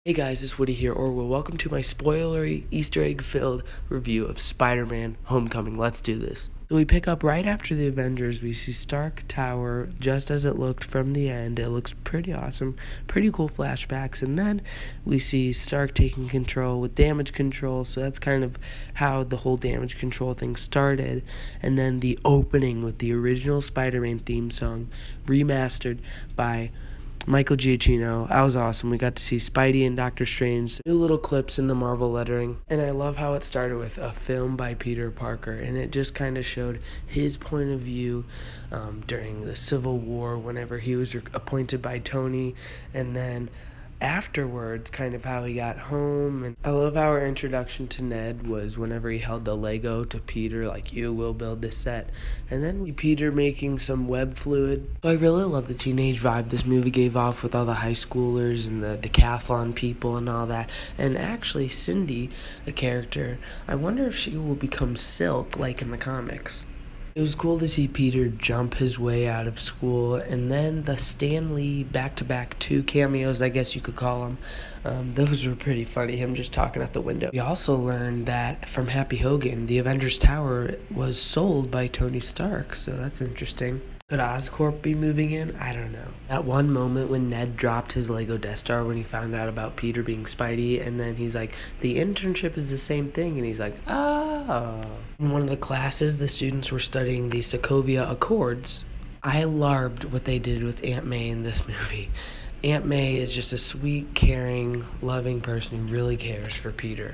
Hey guys, it's Woody here, or welcome to my spoilery, Easter egg filled review of Spider-Man Homecoming. Let's do this. So we pick up right after the Avengers. We see Stark Tower just as it looked from the end. It looks pretty awesome, pretty cool flashbacks. And then we see Stark taking control with damage control. So that's kind of how the whole damage control thing started. And then the opening with the original Spider-Man theme song, remastered by Michael Giacchino. That was awesome. We got to see Spidey and Doctor Strange, new little clips in the Marvel lettering. And I love how it started with a film by Peter Parker, and it just kind of showed his point of view during the Civil War whenever he was appointed by Tony, and then afterwards kind of how he got home. And I love how our introduction to Ned was whenever he held the Lego to Peter, like, you will build this set, and then we Peter making some web fluid. So I really love the teenage vibe this movie gave off with all the high schoolers and the decathlon people and all that. And actually Cindy, a character, I wonder if she will become Silk like in the comics. It was cool to see Peter jump his way out of school, and then the Stan Lee back-to-back 2 cameos, I guess you could call them. Those were pretty funny, him just talking at the window. We also learned that from Happy Hogan, the Avengers Tower was sold by Tony Stark, so that's interesting. Could Oscorp be moving in? I don't know. That one moment when Ned dropped his Lego Death Star when he found out about Peter being Spidey, and then he's like, the internship is the same thing, and he's like, oh. In one of the classes, the students were studying the Sokovia Accords. I loved what they did with Aunt May in this movie. Aunt May is just a sweet, caring, loving person who really cares for Peter.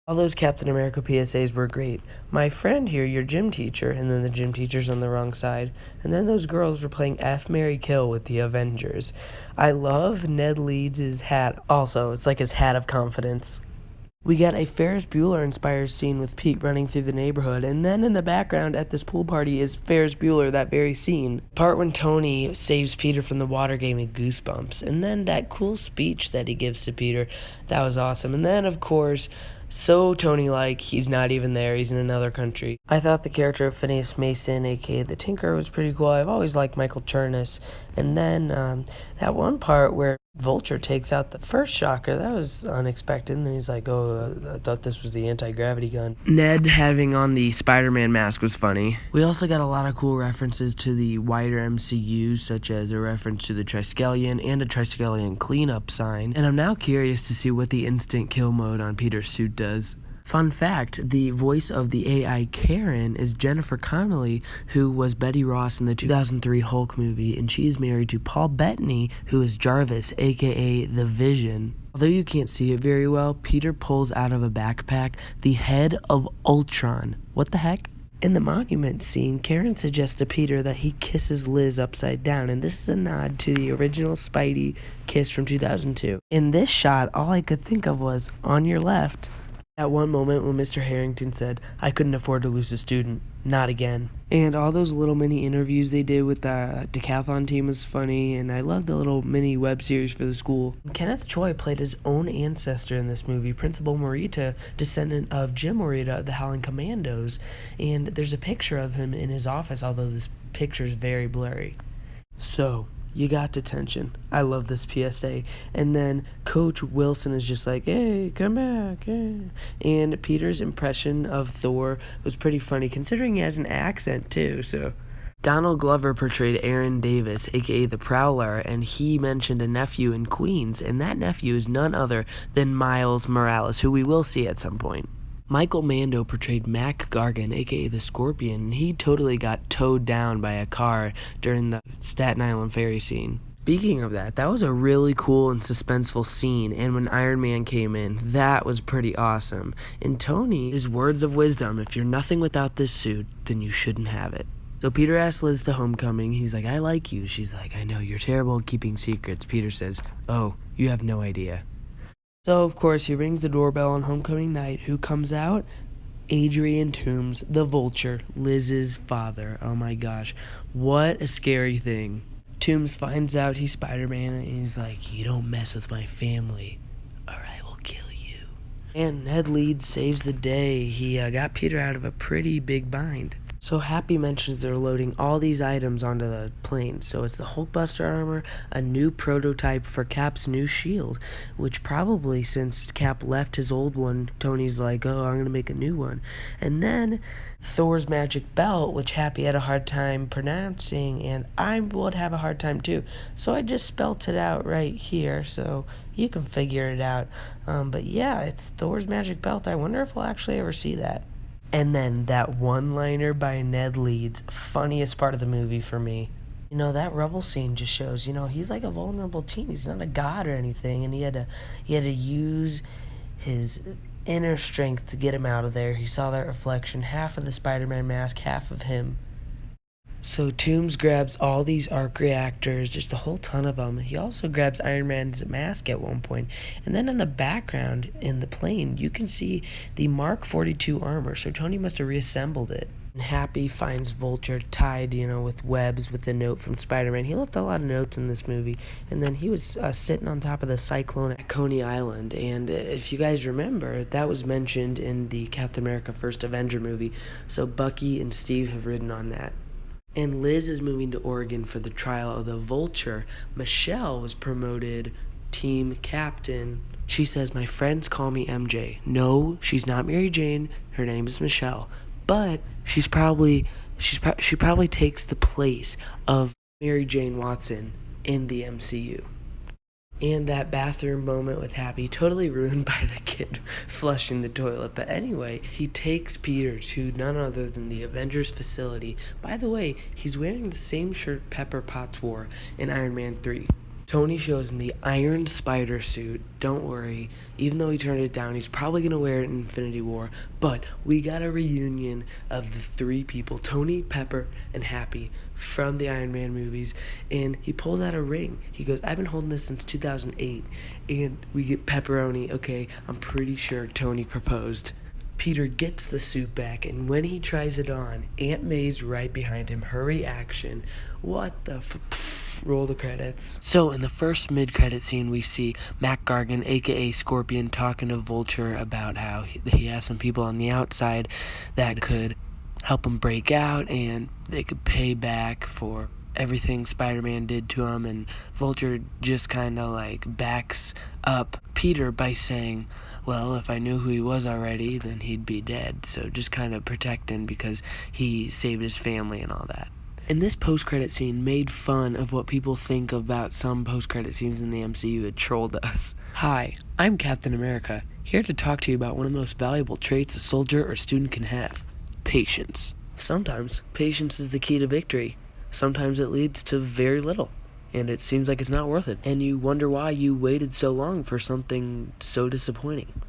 All those Captain America PSAs were great. My friend here, your gym teacher, and then the gym teacher's on the wrong side. And then those girls were playing F, Marry, Kill with the Avengers. I love Ned Leeds' hat also. It's like his hat of confidence. We got a Ferris Bueller-inspired scene with Pete running through the neighborhood, and then in the background at this pool party is Ferris Bueller, that very scene. Part when Tony saves Peter from the water gave me goosebumps, and then that cool speech that he gives to Peter, that was awesome. And then, of course, so Tony-like, he's not even there, he's in another country. I thought the character of Phineas Mason, aka the Tinker, was pretty cool. I've always liked Michael Chernus. And then that one part where Vulture takes out the first Shocker, that was unexpected. And then he's like, oh, I thought this was the anti-gravity gun. Ned having on the Spider-Man mask was funny. We also got a lot of cool references to the wider MCU, such as a reference to the Triskelion and a Triskelion cleanup sign. And I'm now curious to see what the instant kill mode on Peter's suit does. Fun fact, the voice of the AI Karen is Jennifer Connelly, who was Betty Ross in the 2003 Hulk movie, and she is married to Paul Bettany, who is Jarvis, aka The Vision. Although you can't see it very well, Peter pulls out of a backpack the head of Ultron. What the heck? In the monument scene, Karen suggests to Peter that he kisses Liz upside down, and this is a nod to the original Spidey kiss from 2002. In this shot, all I could think of was, on your left. At one moment when Mr. Harrington said, I couldn't afford to lose a student. Not again. And all those little mini interviews they did with the decathlon team was funny, and I love the little mini web series for the school. Kenneth Choi played his own ancestor in this movie, Principal Morita, descendant of Jim Morita of the Howling Commandos, and there's a picture of him in his office, although this picture is very blurry. So, you got detention. I love this PSA. And then Coach Wilson is just like, hey, come back. Hey. And Peter's impression of Thor was pretty funny, considering he has an accent too. So Donald Glover portrayed Aaron Davis, aka the Prowler, and he mentioned a nephew in Queens, and that nephew is none other than Miles Morales, who we will see at some point. Michael Mando portrayed Mac Gargan, aka the Scorpion, and he totally got towed down by a car during the Staten Island ferry scene. Speaking of that was a really cool and suspenseful scene, and when Iron Man came in, that was pretty awesome. And Tony, his words of wisdom, if you're nothing without this suit, then you shouldn't have it. So Peter asks Liz to homecoming. He's like, I like you. She's like, I know, you're terrible at keeping secrets. Peter says, oh, you have no idea. So, of course, he rings the doorbell on homecoming night. Who comes out? Adrian Toomes, the Vulture, Liz's father. Oh my gosh, what a scary thing. Toomes finds out he's Spider-Man, and he's like, you don't mess with my family, or I will kill you. And Ned Leeds saves the day. He got Peter out of a pretty big bind. So Happy mentions they're loading all these items onto the plane. So it's the Hulkbuster armor, a new prototype for Cap's new shield, which probably since Cap left his old one, Tony's like, oh, I'm going to make a new one. And then Thor's magic belt, which Happy had a hard time pronouncing, and I would have a hard time too. So I just spelt it out right here, so you can figure it out. But yeah, it's Thor's magic belt. I wonder if we'll actually ever see that. And then that one-liner by Ned Leeds, funniest part of the movie for me. That rubble scene just shows, he's like a vulnerable teen. He's not a god or anything, and he had to use his inner strength to get him out of there. He saw that reflection, half of the Spider-Man mask, half of him. So Toomes grabs all these arc reactors, just a whole ton of them. He also grabs Iron Man's mask at one point. And then in the background, in the plane, you can see the Mark 42 armor. So Tony must have reassembled it. And Happy finds Vulture tied, with webs with a note from Spider-Man. He left a lot of notes in this movie. And then he was sitting on top of the Cyclone at Coney Island. And if you guys remember, that was mentioned in the Captain America First Avenger movie. So Bucky and Steve have ridden on that. And Liz is moving to Oregon for the trial of the Vulture. Michelle was promoted team captain. She says, my friends call me MJ. No, she's not Mary Jane. Her name is Michelle. But she probably takes the place of Mary Jane Watson in the MCU. And that bathroom moment with Happy, totally ruined by the kid flushing the toilet. But anyway, he takes Peter to none other than the Avengers facility. By the way, he's wearing the same shirt Pepper Potts wore in Iron Man 3. Tony shows him the Iron Spider suit. Don't worry, even though he turned it down, he's probably going to wear it in Infinity War. But we got a reunion of the three people, Tony, Pepper, and Happy, from the Iron Man movies. And he pulls out a ring. He goes, I've been holding this since 2008. And we get pepperoni. Okay, I'm pretty sure Tony proposed. Peter gets the suit back, and when he tries it on, Aunt May's right behind him. Her reaction, what the roll the credits. So in the first mid-credit scene, we see Mac Gargan, aka Scorpion, talking to Vulture about how he has some people on the outside that could help him break out, and they could pay back for everything Spider-Man did to him. And Vulture just kind of backs up Peter by saying, well, if I knew who he was already, then he'd be dead. So just kind of protecting because he saved his family and all that. And this post-credit scene made fun of what people think about some post-credit scenes in the MCU. It trolled us. Hi, I'm Captain America, here to talk to you about one of the most valuable traits a soldier or student can have: patience. Sometimes patience is the key to victory. Sometimes it leads to very little, and it seems like it's not worth it. And you wonder why you waited so long for something so disappointing.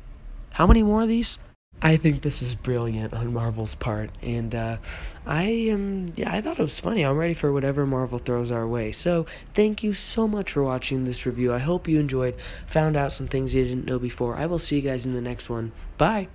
How many more of these? I think this is brilliant on Marvel's part, and I thought it was funny. I'm ready for whatever Marvel throws our way. So thank you so much for watching this review. I hope you enjoyed, found out some things you didn't know before. I will see you guys in the next one. Bye!